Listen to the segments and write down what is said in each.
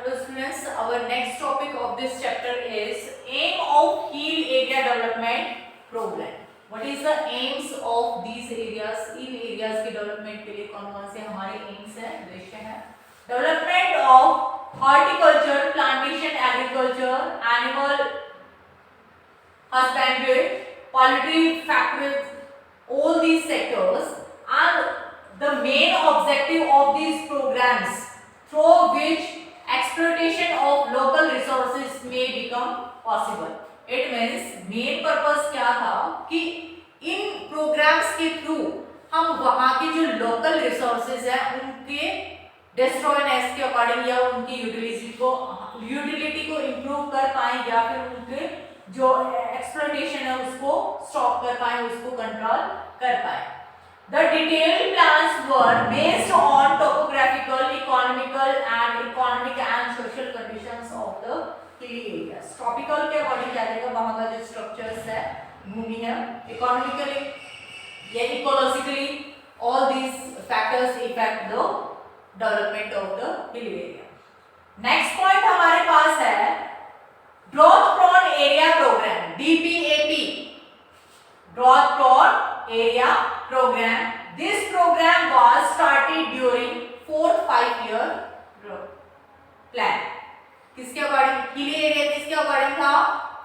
Hello students, our next topic of this chapter is aim of hill area development program. What is the aims of these areas? In areas के development के लिए कौन-कौन से हमारे aims हैं, उद्देश्य हैं? Development of horticulture, plantation, agriculture, animal husbandry, poultry factories, all these sectors are the main objective of these programs through which exploitation of local resources may become possible. It means main purpose क्या था कि इन programs के through हम वहाँ के जो local resources हैं उनके destroyness के according या उनकी utility को improve कर पाएं या फिर उनके जो exploitation है उसको stop कर पाएं, उसको control कर पाएं. The detailed plans were based on topographical, economic and social conditions of the hilly areas. Tropical के according क्या देगा वहाँ का जो structures है, भूमि है, economically या ecologically, all these factors affect the development of the hilly area. Next point हमारे पास है Drought Prone Area Program (DPAP). Drought Prone Area Program. This program was started during 4th 5-year plan. किसके according? Hilly area किसके according था?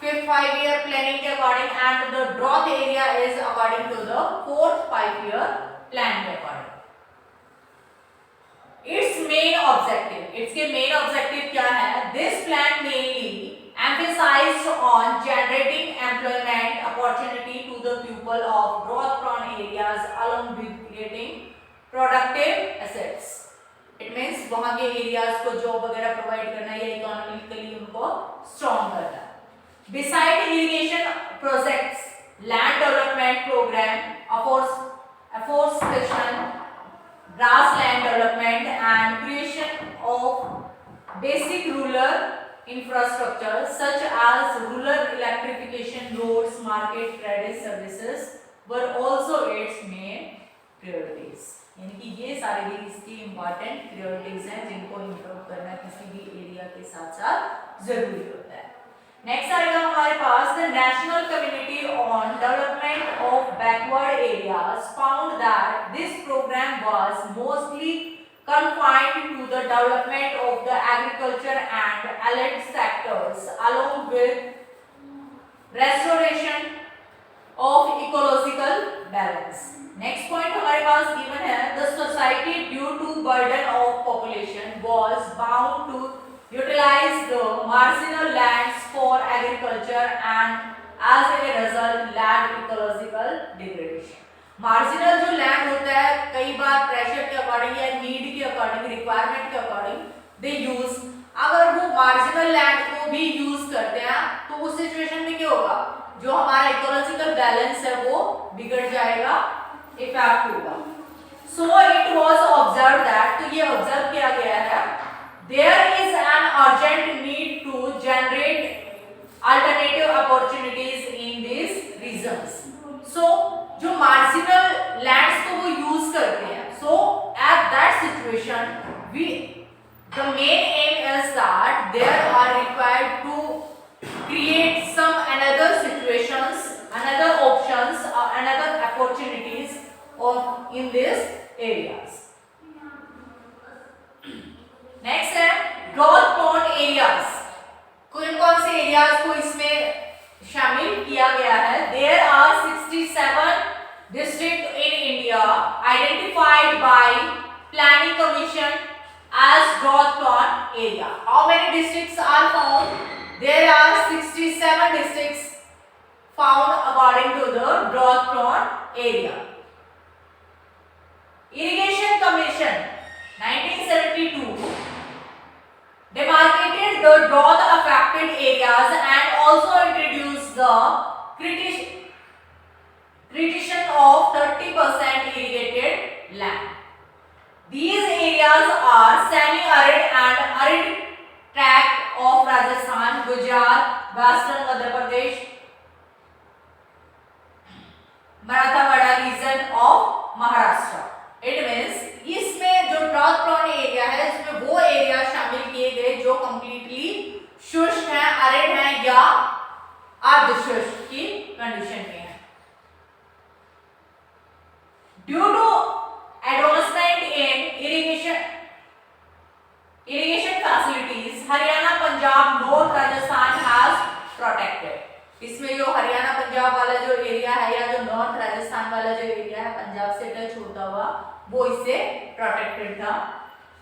5th 5-year planning के according, and the drought area is according to the 4th 5-year plan के according. Its main objective. इसके main objective क्या है? This plan mainly emphasized on generating employment opportunity to the people of drought-prone areas along with creating productive assets. It means वहाँ के areas को job वगैरह provide करना या economically उनको strong करना. Beside irrigation projects, land development program, afforestation, grassland development, and creation of basic rural infrastructure such as rural electrification, roads, market, credit services were also its main priorities. यानी कि ये सारे भी इसकी important priorities हैं जिनको improve करना किसी भी area के साथ-साथ जरूरी होता है. Next आएगा हमारे पास the National Committee on Development of Backward Areas found that this program was mostly confined to the development of the agriculture and allied sectors along with restoration of ecological balance. Next point हमारे पास given है the society due to burden of population was bound to utilize the marginal lands for agriculture and as a result led ecological degradation. Marginal जो land होता है कई बार pressure के according या need के according, requirement के according दे use, अगर वो मार्जिनल लैंड को भी यूज करते हैं तो उस सिचुएशन में क्या होगा? जो हमारा इकोलॉजिकल बैलेंस है वो बिगड़ जाएगा, इफेक्ट होगा. So it was observe that, तो ये ऑब्जर्व किया गया है, there is an urgent need to generate alternative opportunities in this regions. So जो मार्जिनल लैंड्स को वो यूज करते हैं, so at that situation we the main aim is that there are required to create some another situations, another options, another opportunities of in this areas. Next है drought prone areas. कौन से areas को इसमें शामिल किया गया है? There are 67 districts in India identified by Planning Commission as drought prone area. How many districts are found? There are 67 districts found according to the drought prone area. Irrigation Commission 1972 demarcated the drought affected areas and also introduced the creation of 30% irrigated land. These areas are semi-arid and arid tract of Rajasthan, Gujarat, Western Madhya Pradesh, Marathwada region of Maharashtra. It means इसमें जो drought prone area है इसमें वो area शामिल किए गए जो इससे प्रोटेक्टेड था।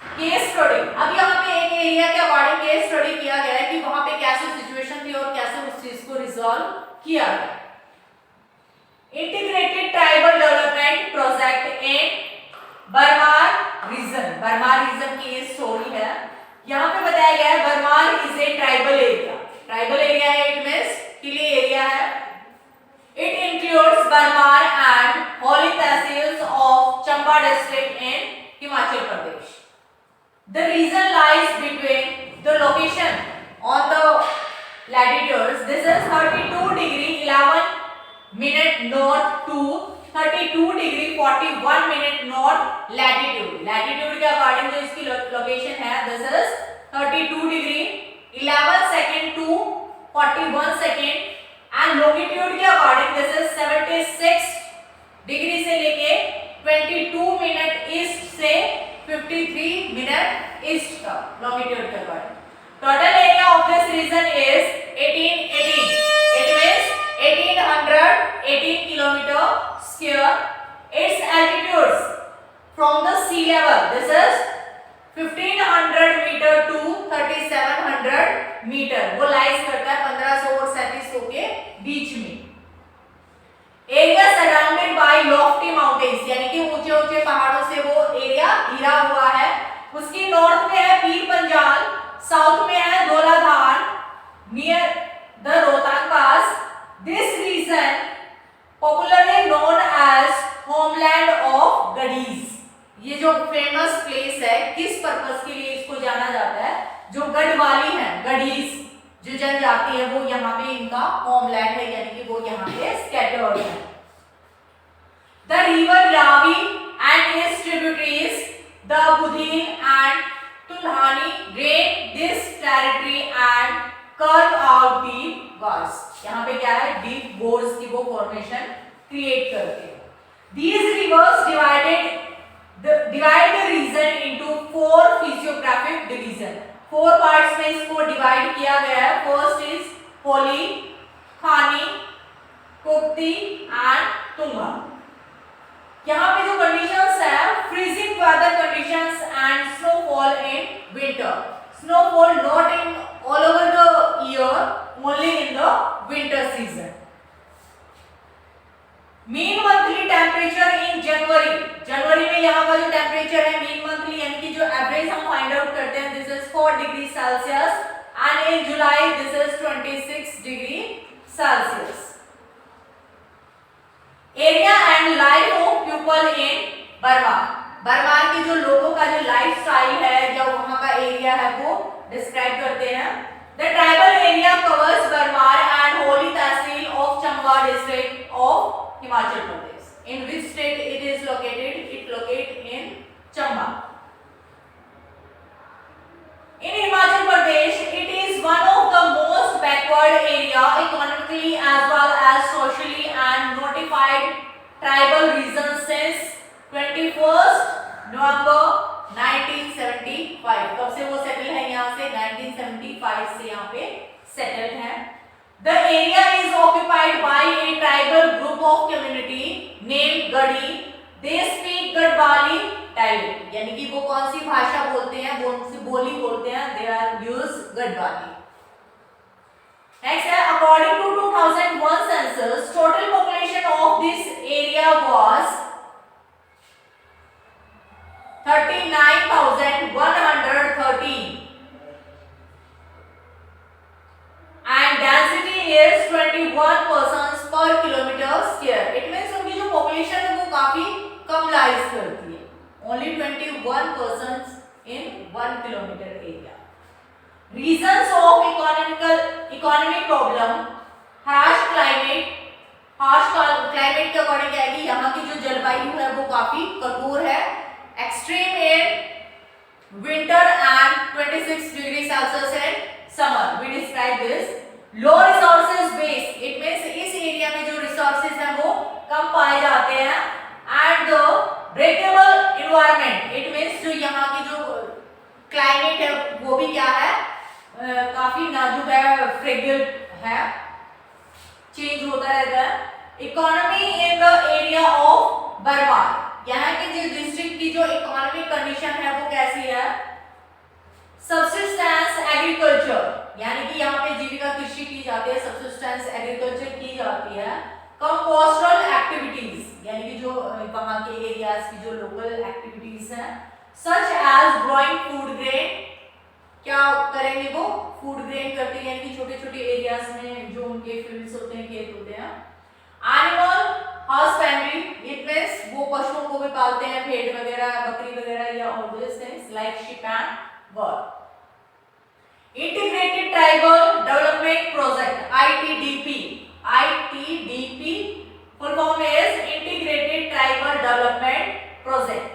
केस स्टडी, अब यहाँ पे एक एरिया के अकॉर्डिंग केस स्टडी किया गया है कि वहां पे कैसी सिचुएशन थी और कैसे उस चीज को रिजॉल्व किया गया। Integrated tribal development project in Bharmour region, Bharmour region की ये स्टोरी है। यहाँ पे बताया गया है Bharmour is a tribal area, tribal area है, इट मींस हिली एरिया है। It includes Bharmour and Holi tehsils of Chamba district in Himachal Pradesh. The region lies between the location on the latitudes. This is 32 degree 11 minute north to 32 degree 41 minute north latitude. Latitude के according जो इसकी location है, this is 32 degree 11 second to 41 second, and longitude के according this is 76 degree से लेके 22 minute east से 53 minute east तक longitude के according. Total area of this region is 1818, it means 1818 kilometre square. Its altitudes from the sea level, this is 1500 metre to 3700 metre, वो lies करता है 1500 और 3700 के बीच में। Area surrounded by lofty mountains, यानी कि ऊंचे ऊंचे पहाड़ों से वो एरिया घिरा हुआ है। उसकी नॉर्थ में है पीर पंजाल, साउथ में है Dhauladhar near the Rohtang pass. This region popularly known as homeland of Gaddis. ये जो फेमस प्लेस है, किस पर्पस के लिए इसको जाना जाता है? जो गढ़वाली है, गढ़ीज जो जनजाति है, वो यहाँ पे इनका होमलैंड है, यानी कि वो यहाँ पे स्कैटर्ड है। The river Ravi and its tributaries the Budhil and Tulhani drain this territory and curve out deep gorges. यहाँ पे क्या है? डीप गोर्स की वो फॉर्मेशन क्रिएट करते हैं। These rivers divide the region into 4 physiographic division। 4 parts में इसको डिवाइड किया गया है। फर्स्ट इज होली, खानी, कुप्ती एंड तुंगा। यहाँ पे जो कंडीशंस है, freezing weather conditions and snowfall in winter. Snowfall not in all over the year, only in the winter season. Mean monthly temperature in January, जनवरी में यहाँ का जो टेम्परेचर है मीन मंथली, यानी कि जो एवरेज हम फाइंड आउट करते हैं, this is 4 degree Celsius and in July this is 26 degree Celsius. Area and life of people in Bharmour, Bharmour के जो लोगों का जो लाइफ स्टाइल है या वहां का एरिया है वो डिस्क्राइब करते हैं। The tribal area covers Bharmour and Holi tehsil of Chamba district of Himachal Pradesh. In which state it is located? It located in Chamba. In Himachal Pradesh, it is one of the most backward area economically as well as socially and notified tribal region since 21st November 1975। कब से वो settle है यहाँ से? 1975 से यहाँ पे settle है। The area is occupied by a tribal group of community named Gadi. They speak Gadwali dialect, यानी कि वो कौन सी भाषा बोलते हैं, कौन सी बोली बोलते हैं? They are use Gadwali. Next है, according to 2001 census, total population of this area was 39,113. And density is 21 persons per kilometer square. It means उनकी जो population है वो काफी कम लाइज करती है, only 21 persons in 1 kilometer area. Reasons of economic problem, harsh climate के according क्या है कि यहाँ की जो जलवायु है वो काफी कठोर है। Extreme in winter and 26 degree Celsius in summer, we describe this. Low resources base, it means इस एरिया में जो resources हैं वो कम पाए जाते हैं। And the breakable environment, it means जो यहाँ की जो climate है वो भी क्या है, काफी नाजुक है, fragile है, change होता रहता है। Economy in the area of Barmar, यहाँ के जो डिस्ट्रिक्ट की जो इकोनॉमिक कंडीशन है वो कैसी है, सबसिस्टेंस एग्रीकल्चर, यानी कि यहाँ पे जीविका कृषि की जाती है, सबसिस्टेंस एग्रीकल्चर की जाती है। कम कोस्टल एक्टिविटीज, यानी कि जो वहाँ के एरियाज की जो लोकल एक्टिविटीज हैं, such as growing food grain, क्या करेंगे वो फूड ग्रेन करते हैं, यानी कि छोटे छोटे एरियाज में जो उनके फील्ड्स होते हैं, खेत होते हैं। एनिमल हस्बेंड्री, इट मींस वो पशुओं को भी पालते हैं, भेड़ वगैरह, बकरी वगैरह या all this things like sheep and word. Integrated tribal development project ITDP, ITDP full form is Integrated Tribal Development Project.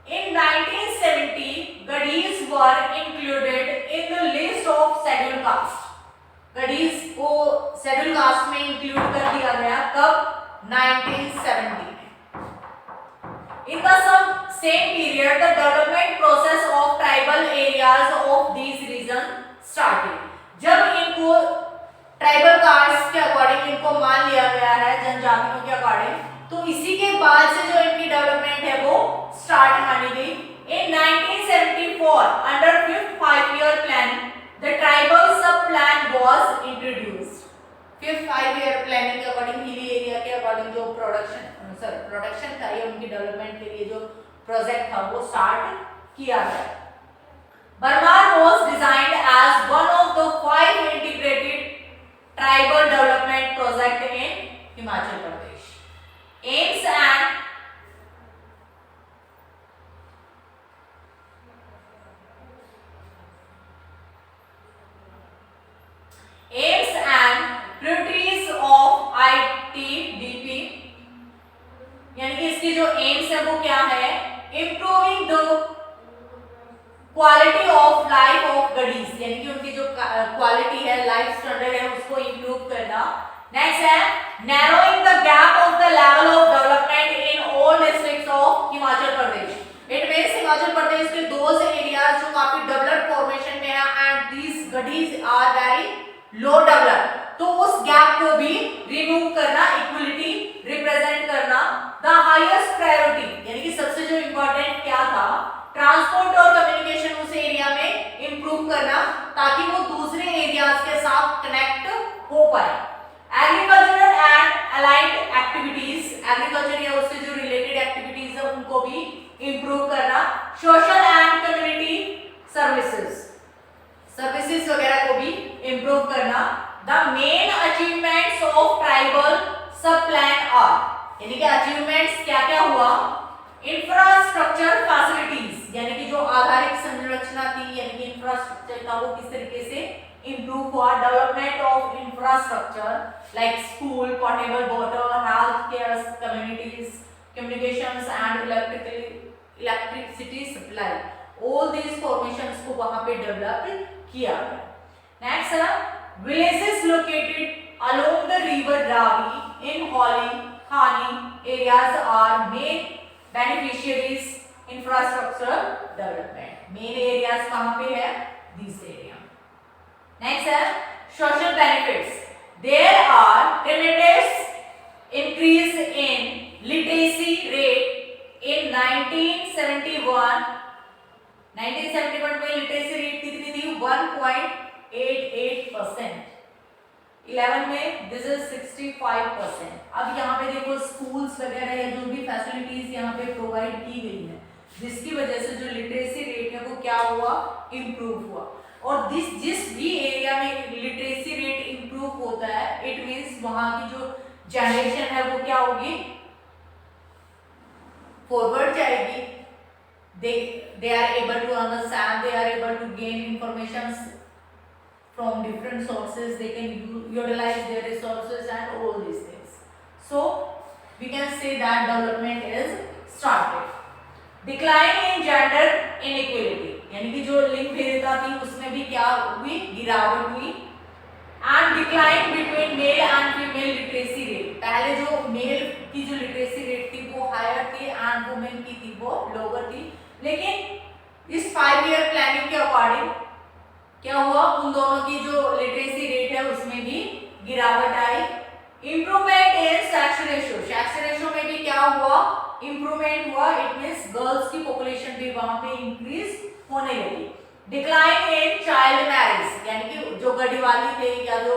In 1970, Gadis were included in the list of scheduled caste. Gadis को scheduled caste में include कर दिया गया, कब 1970 में। In the same period, the development process of tribal areas of these regions started. जब इनको tribal caste के अकॉर्डिंग इनको मान लिया गया है, जनजातियों के अकॉर्डिंग, तो इसी के बाद से जो इनकी डेवलपमेंट है वो स्टार्ट मानी गई। In 1974, under 5th 5-year plan, the tribal sub plan was introduced. 5th 5-year planning के अकॉर्डिंग, हिली एरिया के अकॉर्डिंग जो प्रोडक्शन था या उनकी डेवलपमेंट के लिए जो प्रोजेक्ट था वो स्टार्ट किया गया। बर्मार was designed as one of the 5 integrated tribal development project in Himachal Pradesh. Aims and priorities of ITDP, यानी कि इसकी जो एम्स है वो क्या है, improving the quality of life of Gaddis, यानी कि उनकी जो क्वालिटी है, लाइफ स्टैंडर्ड है, उसको इंप्रूव करना। नेक्स्ट है narrowing the gap of the level of development in all districts of Himachal Pradesh. It means Himachal Pradesh के दोज एरियाज जो काफी डेवलप्ड फॉर्मेशन में है and these Gaddis are very low developed, तो उस गैप को भी रिमूव करना, इक्वलिटी रिप्रेजेंट करना। द हाईएस्ट प्रायोरिटी, यानी कि सबसे जो इंपॉर्टेंट क्या था, ट्रांसपोर्ट और कम्युनिकेशन उस एरिया में इंप्रूव करना ताकि वो दूसरे एरियाज के साथ कनेक्ट हो पाए। Agricultural and allied activities, agriculture या उससे जो रिलेटेड एक्टिविटीज है उनको भी इंप्रूव करना। सोशल एंड कम्युनिटी सर्विसेज वगैरह को भी इंप्रूव करना। The main achievements of tribal sub plan are, यानी कि अचीवमेंट्स क्या क्या हुआ, इंफ्रास्ट्रक्चर फैसिलिटीज, यानी कि जो आधारिक संरचना थी, यानी कि इंफ्रास्ट्रक्चर था वो किस तरीके से इंप्रूव हुआ। Development of infrastructure like school, portable water, health care, communities, communications and electricity supply, all these formations को वहां पे डेवलप किया गया। नेक्स्ट है villages located along the river Ravi in Holi Khani areas are main beneficiaries infrastructure development. Main areas कहां पे है, this area. Next है social benefits, there are tremendous increase in literacy rate in 1971 में लिटरेसी रेट कितनी थी, 1.88%। 11 में दिस इज 65%। अब यहाँ पे देखो स्कूल्स वगैरह या जो भी फैसिलिटीज यहाँ पे प्रोवाइड की गई है, जिसकी वजह से जो लिटरेसी रेट है वो क्या हुआ, इंप्रूव हुआ। और जिस भी एरिया में लिटरेसी रेट इंप्रूव होता है, इट मींस वहां की जो जनरेशन है वो क्या होगी, फॉरवर्ड जाएगी। they are able to understand, they are able to gain informations from different sources, they can utilize their resources and all these things. So we can say that development is started. Decline in gender inequality, यानी कि जो लिंग भेदता थी उसमें भी क्या हुई, गिरावट हुई। And decline between male and female literacy rate, पहले जो मेल की जो लिटरेसी रेट थी वो हायर थी एंड वुमेन की थी वो लोअर थी, लेकिन इस 5 ईयर प्लानिंग के अकॉर्डिंग क्या हुआ, उन दोनों की जो लिटरेसी रेट है उसमें भी गिरावट आई। Improvement in sex ratio, sex ratio में भी क्या हुआ, इंप्रूवमेंट हुआ, इट मींस गर्ल्स की पॉपुलेशन भी वहां पे इंक्रीज होने लगी। डिक्लाइन इन चाइल्ड मैरिज, यानी कि जो गढ़वाली थे या जो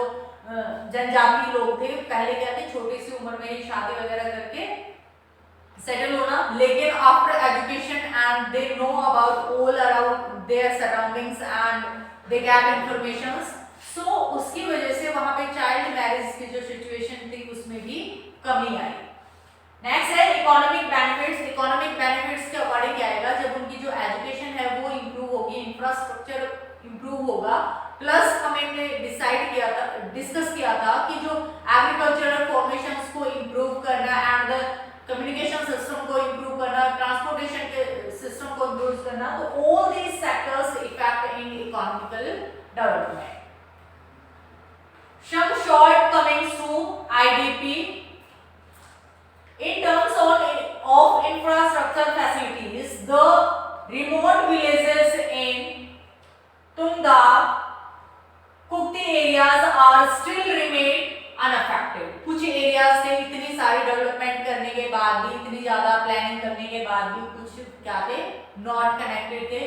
जनजाति लोग थे पहले क्या थे, छोटी सी उम्र में ही शादी वगैरह करके सेटल होना, लेकिन after education and they know about all around their surroundings and they get informations, so उसकी वजह से वहां पे चाइल्ड मैरिज की जो सिचुएशन थी उसमें भी कमी आई। नेक्स्ट है इकोनॉमिक बेनिफिट्स। इकोनॉमिक बेनिफिट्स के अकॉर्डिंग क्या आएगा, जब उनकी जो एजुकेशन है वो इंप्रूव होगी, इंफ्रास्ट्रक्चर इंप्रूव होगा, प्लस हमने डिस्कस किया था कि जो एग्रीकल्चरल फॉर्मेशंस को इंप्रूव करना एंड द कम्युनिकेशन सिस्टम को इंप्रूव करना, ट्रांसपोर्टेशन के सिस्टम को इंप्रूव करना, तो all these sectors effect in economical development. Some shortcomings to IDP in terms of infrastructure facilities. The remote villages in Tunda, Kukti areas are still remain unaffected. कुछ areas थे इतनी सारी development करने के बाद भी, इतनी ज्यादा प्लानिंग करने के बाद भी कुछ क्या थे, नॉट कनेक्टेड थे,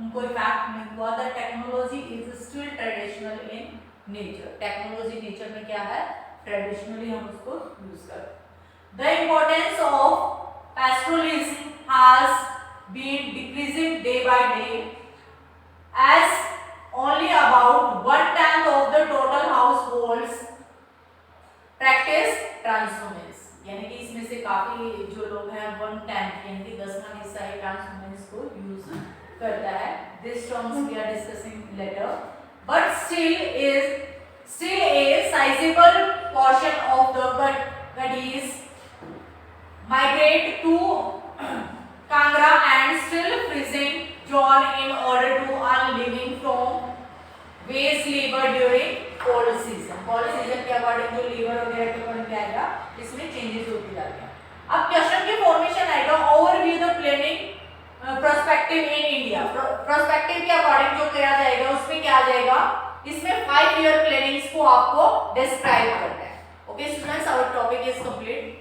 उनको इफेक्ट नहीं हुआ। The technology is still traditional in nature. Technology nature में क्या है, ट्रेडिशनली हम उसको यूज करते हैं। The importance of pastoralism has been decreasing day by day as only about 1/10 of the total households practice transhumance, यानी कि इसमें से काफी जो लोग हैं 1/10 यानी कि 10वां हिस्सा ट्रांसहुमेंस को यूज करता है। This terms we are discussing later, but still a sizable portion of the Gadis migrate to Kangra and still present John in order to earn living from wage labor during cold season. Cold season के according जो labour वगैरह के according क्या आएगा, इसमें changes होते जाते हैं। अब क्वेश्चन की फॉर्मेशन आएगा, overview the planning prospective in India. Prospective के अकॉर्डिंग जो किया जाएगा उसमें क्या आ जाएगा, इसमें 5 ईयर प्लानिंग्स को आपको डिस्क्राइब करना है। Okay students, our topic is complete.